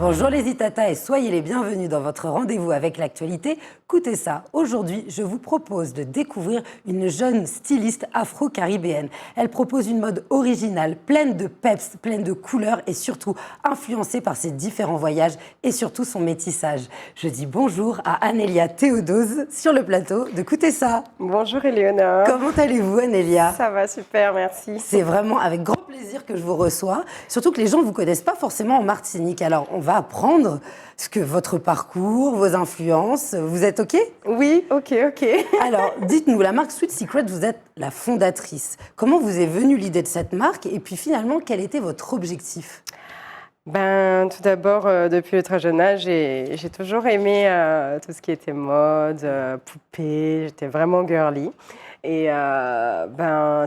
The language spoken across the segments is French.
Bonjour les Itata et soyez les bienvenus dans votre rendez-vous avec l'actualité. Écoutez ça, aujourd'hui je vous propose de découvrir une jeune styliste afro-caribéenne. Elle propose une mode originale, pleine de peps, pleine de couleurs et surtout influencée par ses différents voyages et surtout son métissage. Je dis bonjour à Anélia Théodose sur le plateau de Écoutez ça. Bonjour Éléonore. Comment allez-vous Anélia? Ça va super, merci. C'est vraiment avec grand plaisir que je vous reçois, surtout que les gens ne vous connaissent pas forcément en Martinique. Alors on va apprendre ce que votre parcours, vos influences, vous êtes OK? Oui, ok. Alors, dites-nous, la marque Sweet Secret, vous êtes la fondatrice. Comment vous est venue l'idée de cette marque et puis finalement, quel était votre objectif? Tout d'abord, depuis le très jeune âge, j'ai toujours aimé tout ce qui était mode, poupée, j'étais vraiment girly. Et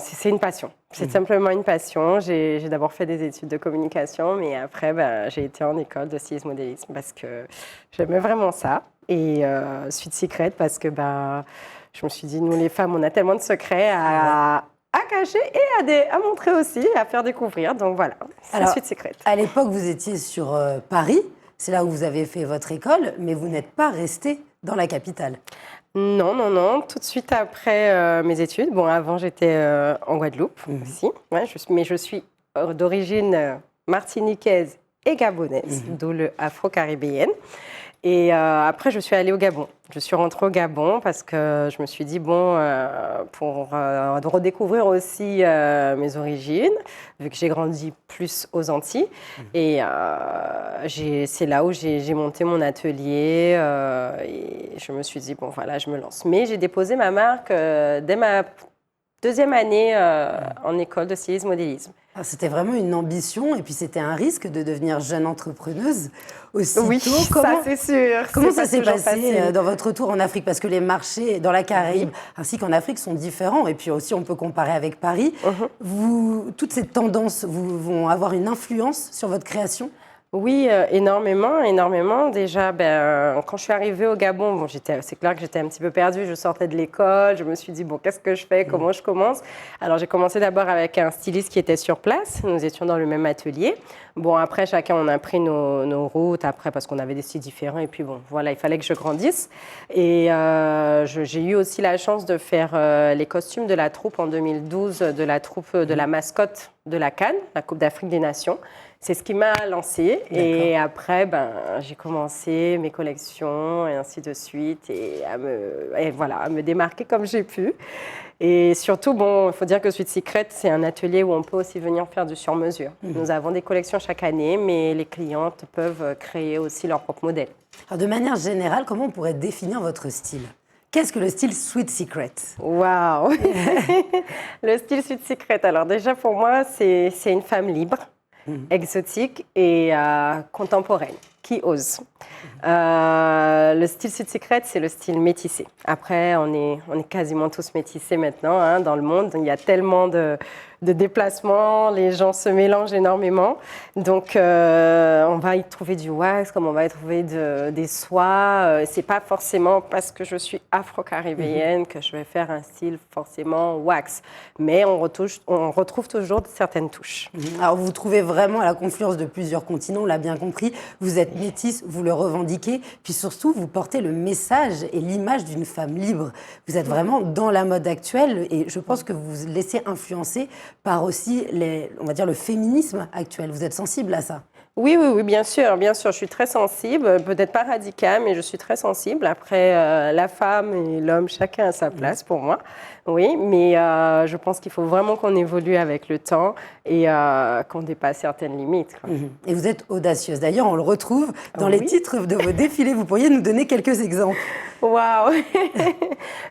c'est une passion. C'est simplement une passion. J'ai d'abord fait des études de communication, mais après, j'ai été en école de stylisme modélisme parce que j'aimais vraiment ça. Et Sweet Secret parce que je me suis dit, nous les femmes, on a tellement de secrets à cacher et à montrer aussi, à faire découvrir. Donc voilà, c'est Sweet Secret. À l'époque, vous étiez sur Paris. C'est là où vous avez fait votre école, mais vous n'êtes pas resté dans la capitale. Non. Tout de suite après mes études. Bon, avant, j'étais en Guadeloupe aussi. Ouais, mais je suis d'origine martiniquaise et gabonaise, d'où le afro-caribéenne. Et après, je suis allée au Gabon. Je suis rentrée au Gabon parce que je me suis dit, pour redécouvrir aussi mes origines, vu que j'ai grandi plus aux Antilles. Et c'est là où j'ai monté mon atelier et je me suis dit, je me lance. Mais j'ai déposé ma marque dès ma deuxième année en école de stylisme modélisme. C'était vraiment une ambition et puis c'était un risque de devenir jeune entrepreneuse aussitôt. Oui, ça c'est sûr. Comment ça s'est passé dans votre retour en Afrique? Parce que les marchés dans la Caraïbe ainsi qu'en Afrique sont différents et puis aussi on peut comparer avec Paris. Toutes ces tendances vont avoir une influence sur votre création? Oui, énormément. Déjà, quand je suis arrivée au Gabon, c'est clair que j'étais un petit peu perdue. Je sortais de l'école, je me suis dit, qu'est-ce que je fais? Comment je commence? Alors, j'ai commencé d'abord avec un styliste qui était sur place. Nous étions dans le même atelier. Après, chacun, on a pris nos routes, après, parce qu'on avait des styles différents. Et puis, il fallait que je grandisse. Et j'ai eu aussi la chance de faire les costumes de la troupe en 2012, de la troupe de la mascotte de la CAN, la Coupe d'Afrique des Nations. C'est ce qui m'a lancée. Et après, j'ai commencé mes collections et ainsi de suite et à me démarquer comme j'ai pu. Et surtout, il faut dire que Sweet Secret, c'est un atelier où on peut aussi venir faire du sur-mesure. Nous avons des collections chaque année, mais les clientes peuvent créer aussi leur propre modèle. Alors, de manière générale, comment on pourrait définir votre style? Qu'est-ce que le style Sweet Secret? Waouh. Le style Sweet Secret, alors déjà pour moi, c'est une femme libre, exotique et contemporaine, qui ose. Le style Sweet Secret, c'est le style métissé. Après, on est quasiment tous métissés maintenant dans le monde. Il y a tellement de déplacements, les gens se mélangent énormément. Donc, on va y trouver du wax, comme on va y trouver des soies. C'est pas forcément parce que je suis afro-caribéenne que je vais faire un style forcément wax. Mais on retrouve toujours certaines touches. Alors, vous vous trouvez vraiment à la confluence de plusieurs continents, on l'a bien compris. Vous êtes métisse, vous le revendiquez. Puis surtout, vous portez le message et l'image d'une femme libre. Vous êtes vraiment dans la mode actuelle et je pense que vous vous laissez influencer par aussi, on va dire, le féminisme actuel. Vous êtes sensible à ça? Oui, bien sûr. Je suis très sensible, peut-être pas radicale, mais je suis très sensible. Après, la femme et l'homme, chacun a sa place pour moi. Oui, mais je pense qu'il faut vraiment qu'on évolue avec le temps et qu'on dépasse certaines limites. Et vous êtes audacieuse. D'ailleurs, on le retrouve dans les titres de vos défilés. Vous pourriez nous donner quelques exemples? Waouh.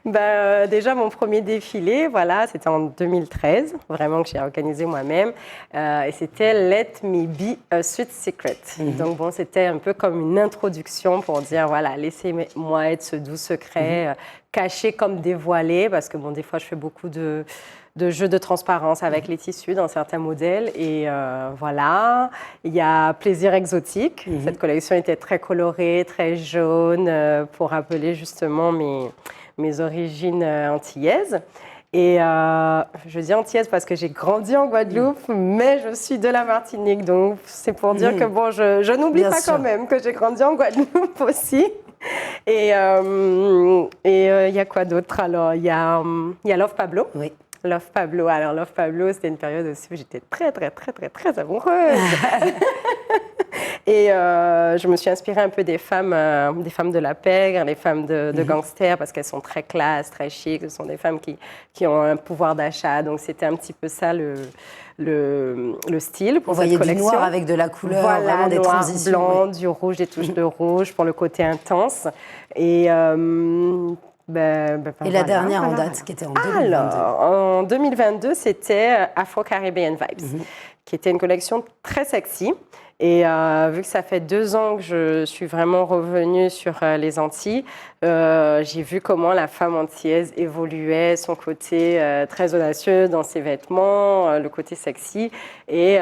Déjà, mon premier défilé, c'était en 2013, vraiment que j'ai organisé moi-même. Et c'était Let Me Be a Sweet Secret. Donc, c'était un peu comme une introduction pour dire, laissez-moi être ce doux secret, caché comme dévoilé, parce que des fois, je fais beaucoup de jeux de transparence avec les tissus dans certains modèles. Et il y a Plaisir exotique. Cette collection était très colorée, très jaune, pour rappeler justement mes origines antillaises. Et je dis antillaise parce que j'ai grandi en Guadeloupe, mais je suis de la Martinique. Donc, c'est pour dire que bon, je n'oublie Bien pas sûr. quand même que j'ai grandi en Guadeloupe aussi. Et il y a quoi d'autre? Alors, il y a Love Pablo. Oui. Love Pablo. Alors, Love Pablo, c'était une période aussi où j'étais très, très, très, très, très amoureuse. Et je me suis inspirée un peu des femmes de la pègre, les femmes de gangsters, parce qu'elles sont très classe, très chic. Ce sont des femmes qui ont un pouvoir d'achat. Donc, c'était un petit peu ça le style pour Vous cette voyez collection. du noir avec de la couleur, Voilà, vraiment des noir, transitions. blanc, Oui. du rouge, des touches de rouge pour le côté intense. Et Et la voilà, dernière en voilà. date, qui était en 2022. Alors, en 2022, c'était Afro-Caribbean Vibes, qui était une collection très sexy. Et vu que ça fait 2 ans que je suis vraiment revenue sur les Antilles, j'ai vu comment la femme antillaise évoluait, son côté très audacieux dans ses vêtements, le côté sexy. Et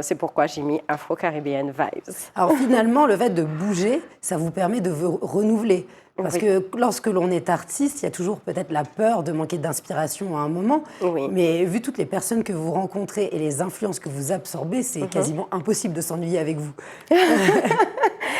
c'est pourquoi j'ai mis Afro-Caribbean Vibes. Alors finalement, le fait de bouger, ça vous permet de vous renouveler. Parce Oui. que lorsque l'on est artiste, il y a toujours peut-être la peur de manquer d'inspiration à un moment. Oui. Mais vu toutes les personnes que vous rencontrez et les influences que vous absorbez, c'est quasiment impossible de s'ennuyer avec vous.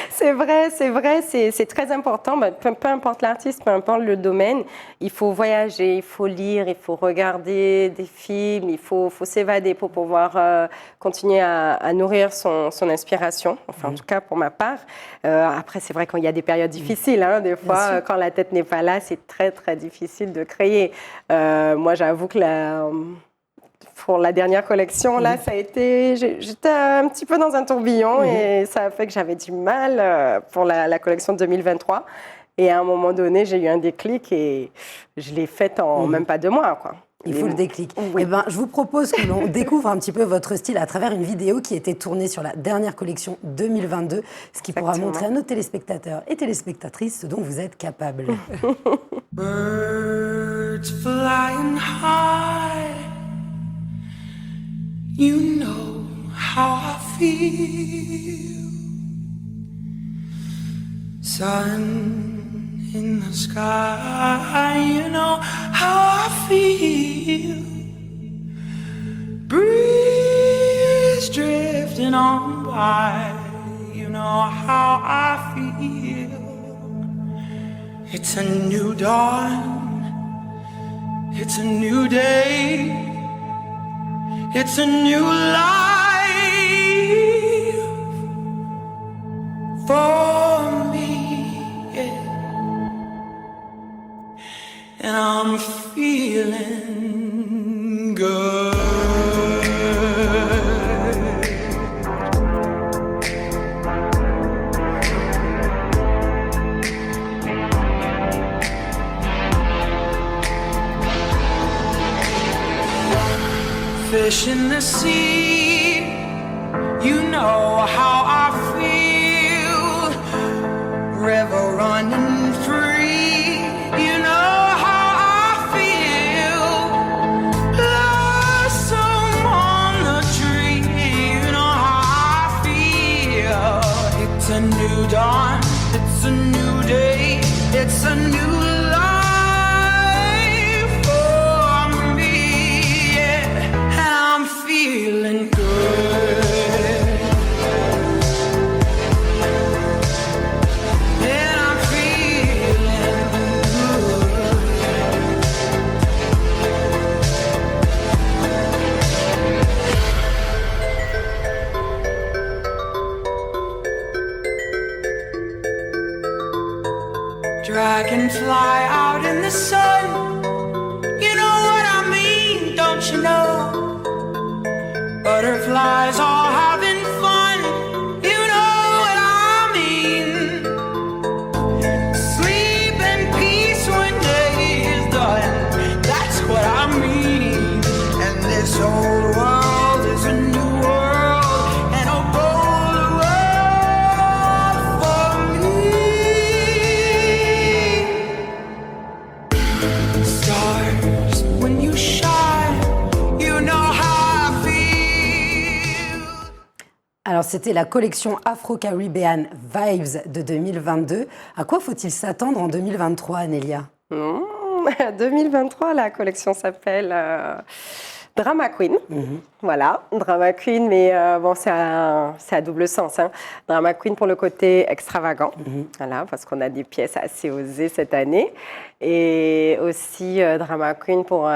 C'est vrai, c'est très important. Peu importe l'artiste, peu importe le domaine, il faut voyager, il faut lire, il faut regarder des films, il faut s'évader pour pouvoir continuer à nourrir son inspiration. Enfin, en tout cas, pour ma part. Après, c'est vrai qu'il y a des périodes difficiles. Hein, des fois, quand la tête n'est pas là, c'est très, très difficile de créer. Moi, j'avoue que pour la dernière collection, là, ça a été... J'étais un petit peu dans un tourbillon et ça a fait que j'avais du mal pour la collection de 2023. Et à un moment donné, j'ai eu un déclic et je l'ai faite en même pas 2 mois, quoi. Il faut le déclic. Oui. Eh ben, je vous propose que l'on découvre un petit peu votre style à travers une vidéo qui a été tournée sur la dernière collection 2022, ce qui pourra Exactement. montrer à nos téléspectateurs et téléspectatrices ce dont vous êtes capables. Birds flying high, you know how I feel. Sun in the sky, you know how I feel. Breeze drifting on by, you know how I feel. It's a new dawn, it's a new day, it's a new life for me, yeah. And I'm feeling good. Fish in the sea, you know how I feel. River running free, you know how I feel. Blossom on the tree, you know how I feel. It's a new dawn, it's a new day, it's a new life for me, yeah. And I'm feeling good. And I'm feeling good. Dragonfly out in the sun, you know what I mean, don't you know? Butterflies all having fun, you know what I mean. Sleep in peace when day is done, that's what I mean. And this old world is a new world, and a bolder world for me. Stars, when you shine, you know how I feel. Alors, c'était la collection Afro-Caribbean Vibes de 2022. À quoi faut-il s'attendre en 2023, Anélia? 2023, la collection s'appelle Drama Queen. Voilà, Drama Queen, mais bon, c'est à double sens. Hein. Drama Queen pour le côté extravagant, voilà, parce qu'on a des pièces assez osées cette année. Et aussi Drama Queen pour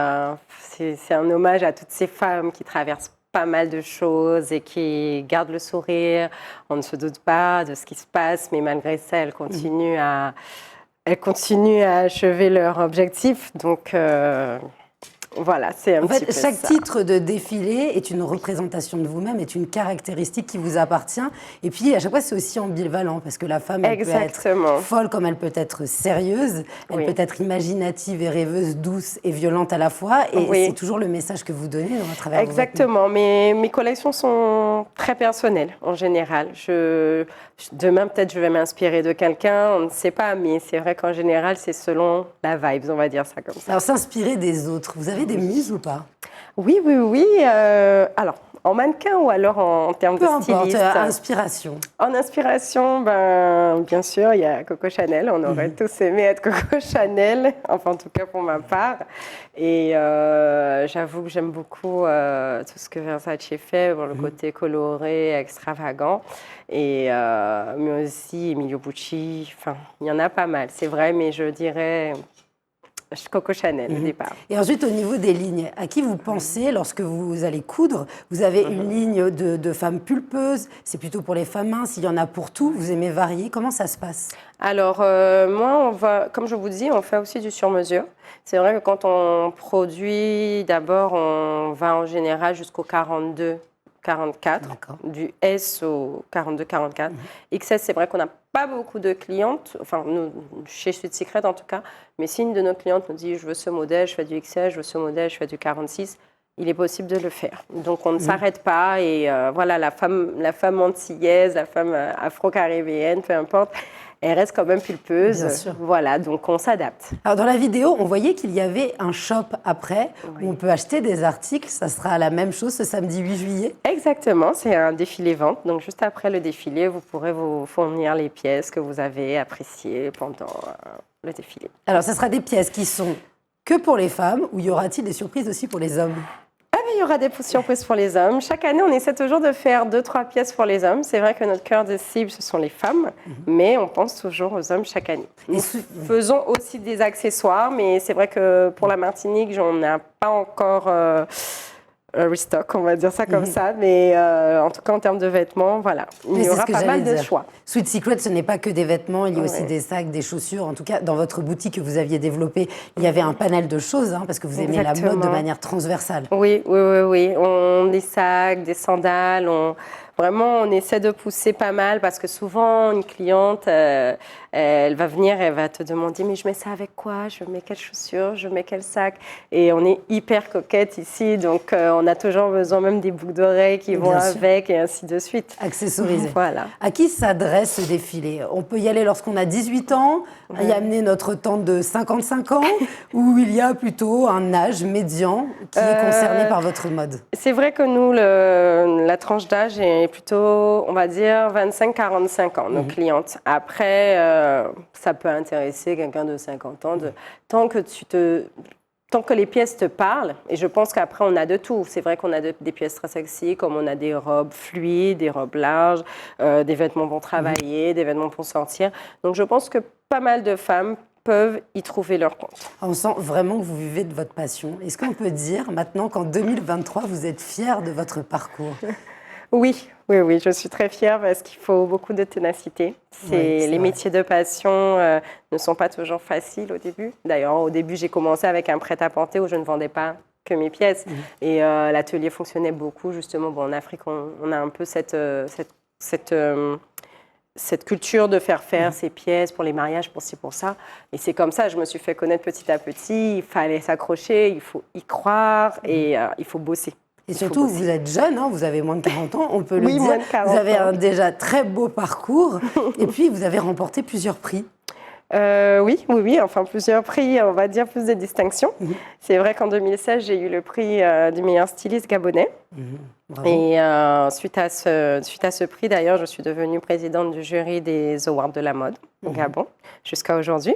c'est un hommage à toutes ces femmes qui traversent pas mal de choses et qui gardent le sourire. On ne se doute pas de ce qui se passe, mais malgré ça, elles continuent à achever leur objectif. Donc, voilà, c'est un petit peu chaque ça. titre de défilé est une représentation de vous-même, est une caractéristique qui vous appartient. Et puis, à chaque fois, c'est aussi ambivalent, parce que la femme, elle peut Exactement. être folle comme elle peut être sérieuse, elle Oui. peut être imaginative et rêveuse, douce et violente à la fois. Et Oui. c'est toujours le message que vous donnez à travers vos vêtements. Exactement. Mes collections sont très personnelles, en général. Demain, peut-être, je vais m'inspirer de quelqu'un, on ne sait pas, mais c'est vrai qu'en général, c'est selon la vibe, on va dire ça comme ça. Alors, s'inspirer des autres, vous avez des muses ou pas? Oui. Alors, en mannequin ou alors en termes Peu de importe, styliste? inspiration. En inspiration, bien sûr, il y a Coco Chanel. On aurait tous aimé être Coco Chanel, enfin en tout cas pour ma part. Et j'avoue que j'aime beaucoup tout ce que Versace fait, le côté coloré, extravagant. Et mais aussi Emilio Pucci, enfin, il y en a pas mal, c'est vrai, mais je dirais Coco Chanel au départ. Et ensuite, au niveau des lignes, à qui vous pensez lorsque vous allez coudre? Vous avez une ligne de femmes pulpeuses, c'est plutôt pour les femmes minces, il y en a pour tout, vous aimez varier, comment ça se passe? Alors, moi, comme je vous dis, on fait aussi du sur-mesure. C'est vrai que quand on produit, d'abord, on va en général jusqu'au 42, 44, D'accord. du S au 42, 44. XS, c'est vrai qu'on n'a pas beaucoup de clientes, enfin, nous, chez Sweet Secret en tout cas, mais si une de nos clientes nous dit « je veux ce modèle, je fais du XS, je veux ce modèle, je fais du 46 », il est possible de le faire. Donc, on ne s'arrête pas et voilà, la femme antillaise, la femme afro-caribéenne, peu importe, elle reste quand même pulpeuse. Bien sûr. Voilà, donc on s'adapte. Alors, dans la vidéo, on voyait qu'il y avait un shop après où on peut acheter des articles. Ça sera la même chose ce samedi 8 juillet. Exactement, c'est un défilé vente. Donc, juste après le défilé, vous pourrez vous fournir les pièces que vous avez appréciées pendant le défilé. Alors, ce sera des pièces qui sont que pour les femmes ou y aura-t-il des surprises aussi pour les hommes? Il y aura des surprises pour les hommes. Chaque année, on essaie toujours de faire 2-3 pièces pour les hommes. C'est vrai que notre cœur de cible, ce sont les femmes, mais on pense toujours aux hommes chaque année. Nous faisons aussi des accessoires, mais c'est vrai que pour la Martinique, on n'a pas encore restock, on va dire ça comme ça. Mais en tout cas, en termes de vêtements, voilà, il y aura pas mal de choix. Sweet Secret, ce n'est pas que des vêtements, il y a aussi des sacs, des chaussures. En tout cas, dans votre boutique que vous aviez développée, il y avait un panel de choses, parce que vous aimez la mode de manière transversale. Oui. On des sacs, des sandales, vraiment, on essaie de pousser pas mal parce que souvent, une cliente, elle va venir, elle va te demander « mais je mets ça avec quoi? Je mets quelles chaussures? Je mets quel sac ?» Et on est hyper coquette ici, donc on a toujours besoin même des boucles d'oreilles qui vont avec et ainsi de suite. Accessorisé. Voilà. À qui s'adresse ce défilé? On peut y aller lorsqu'on a 18 ans, y amener notre tante de 55 ans, ou il y a plutôt un âge médian qui est concerné par votre mode? C'est vrai que nous, la tranche d'âge est plutôt, on va dire, 25-45 ans, nos clientes. Après, ça peut intéresser quelqu'un de 50 ans, tant que les pièces te parlent, et je pense qu'après, on a de tout. C'est vrai qu'on a des pièces très sexy, comme on a des robes fluides, des robes larges, des vêtements pour travailler, des vêtements pour sortir. Donc, je pense que pas mal de femmes peuvent y trouver leur compte. On sent vraiment que vous vivez de votre passion. Est-ce qu'on peut dire maintenant qu'en 2023, vous êtes fière de votre parcours? Oui, je suis très fière parce qu'il faut beaucoup de ténacité. Les métiers de passion ne sont pas toujours faciles au début. D'ailleurs, au début, j'ai commencé avec un prêt-à-porter où je ne vendais pas que mes pièces. Et l'atelier fonctionnait beaucoup, justement. Bon, en Afrique, on a un peu cette culture de faire ces pièces pour les mariages, pour ci, pour ça. Et c'est comme ça, je me suis fait connaître petit à petit. Il fallait s'accrocher, il faut y croire et il faut bosser. Et surtout, vous êtes jeune, vous avez moins de 40 ans, on peut le dire. Moins de 40 vous avez ans. un déjà très beau parcours. Et puis, vous avez remporté plusieurs prix. Oui, enfin plusieurs prix, on va dire plus de distinctions. C'est vrai qu'en 2016, j'ai eu le prix du meilleur styliste gabonais. Et suite à ce prix, d'ailleurs, je suis devenue présidente du jury des Awards de la mode au Gabon jusqu'à aujourd'hui.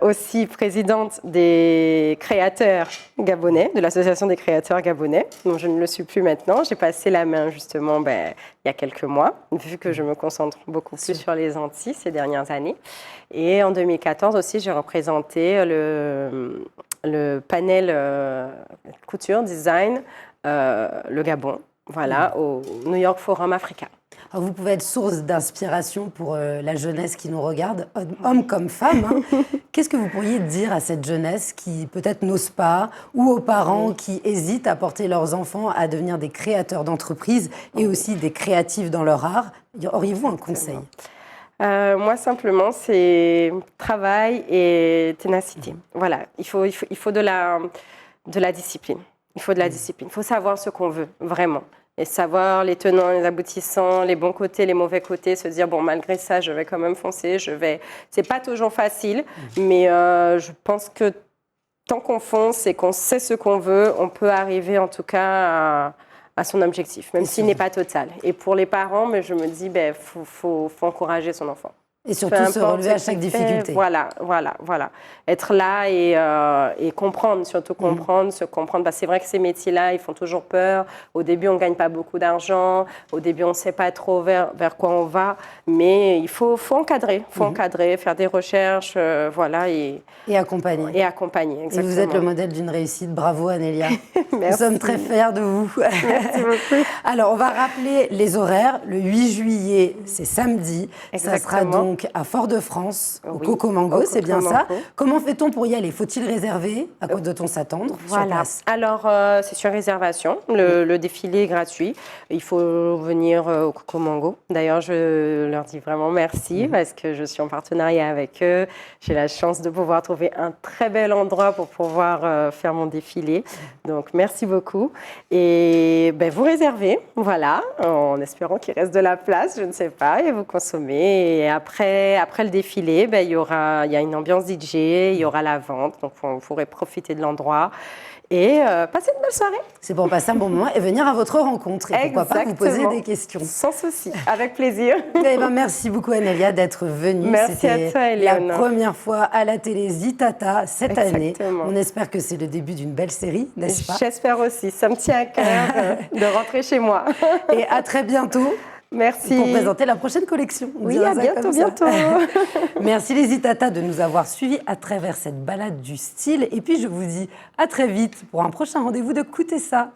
aussi présidente des créateurs gabonais, de l'association des créateurs gabonais, dont je ne le suis plus maintenant. J'ai passé la main justement il y a quelques mois, vu que je me concentre beaucoup plus sur les Antilles ces dernières années. Et en 2014 aussi, j'ai représenté le panel couture, design, le Gabon, voilà, au New York Forum Africa. Alors, vous pouvez être source d'inspiration pour la jeunesse qui nous regarde, hommes comme femmes. Hein. Qu'est-ce que vous pourriez dire à cette jeunesse qui peut-être n'ose pas, ou aux parents qui hésitent à porter leurs enfants à devenir des créateurs d'entreprises et aussi des créatifs dans leur art? Auriez-vous un conseil? Moi, simplement, c'est travail et ténacité. Voilà, il faut de la discipline. Il faut de la discipline. Il faut savoir ce qu'on veut, vraiment. Et savoir les tenants, les aboutissants, les bons côtés, les mauvais côtés, se dire, bon, malgré ça, je vais quand même foncer, C'est pas toujours facile, mais je pense que tant qu'on fonce et qu'on sait ce qu'on veut, on peut arriver en tout cas à son objectif, même s'il n'est pas total. Et pour les parents, mais je me dis, faut encourager son enfant. Et surtout se relever à chaque difficulté. Voilà. Être là et comprendre, surtout comprendre, se comprendre. Parce que c'est vrai que ces métiers-là, ils font toujours peur. Au début, on ne gagne pas beaucoup d'argent. Au début, on ne sait pas trop vers quoi on va. Mais il faut encadrer. Il faut encadrer, faire des recherches, voilà. Et accompagner. Et accompagner, exactement. Et vous êtes le modèle d'une réussite. Bravo, Anélia. Merci. Nous sommes très fiers de vous. Merci beaucoup. Alors, on va rappeler les horaires. Le 8 juillet, c'est samedi. Exactement. Ça sera donc à Fort-de-France, au Oui, Coco Mango, c'est bien ça. Coco Mango. Comment fait-on pour y aller? Faut-il réserver? À quoi doit-on s'attendre sur place? Alors, c'est sur réservation. Le défilé est gratuit. Il faut venir au Coco Mango. D'ailleurs, je leur dis vraiment merci parce que je suis en partenariat avec eux. J'ai la chance de pouvoir trouver un très bel endroit pour pouvoir faire mon défilé. Donc, merci beaucoup. Et vous réservez, voilà, en espérant qu'il reste de la place, je ne sais pas, et vous consommez. Et après le défilé, il y a une ambiance DJ, il y aura la vente, donc vous pourrez profiter de l'endroit et passer une belle soirée. C'est pour passer un bon moment et venir à votre rencontre. Et pourquoi pas vous poser des questions. Sans souci, avec plaisir. Merci beaucoup, Anélia, d'être venue. Merci à toi, Eleonore. La première fois à la télé Zitata cette année. Exactement. On espère que c'est le début d'une belle série, n'est-ce pas? J'espère aussi. Ça me tient à cœur de rentrer chez moi. Et à très bientôt. Merci. Pour présenter la prochaine collection. Oui, à bientôt. Merci les Zitata de nous avoir suivis à travers cette balade du style. Et puis je vous dis à très vite pour un prochain rendez-vous de Écoutez ça.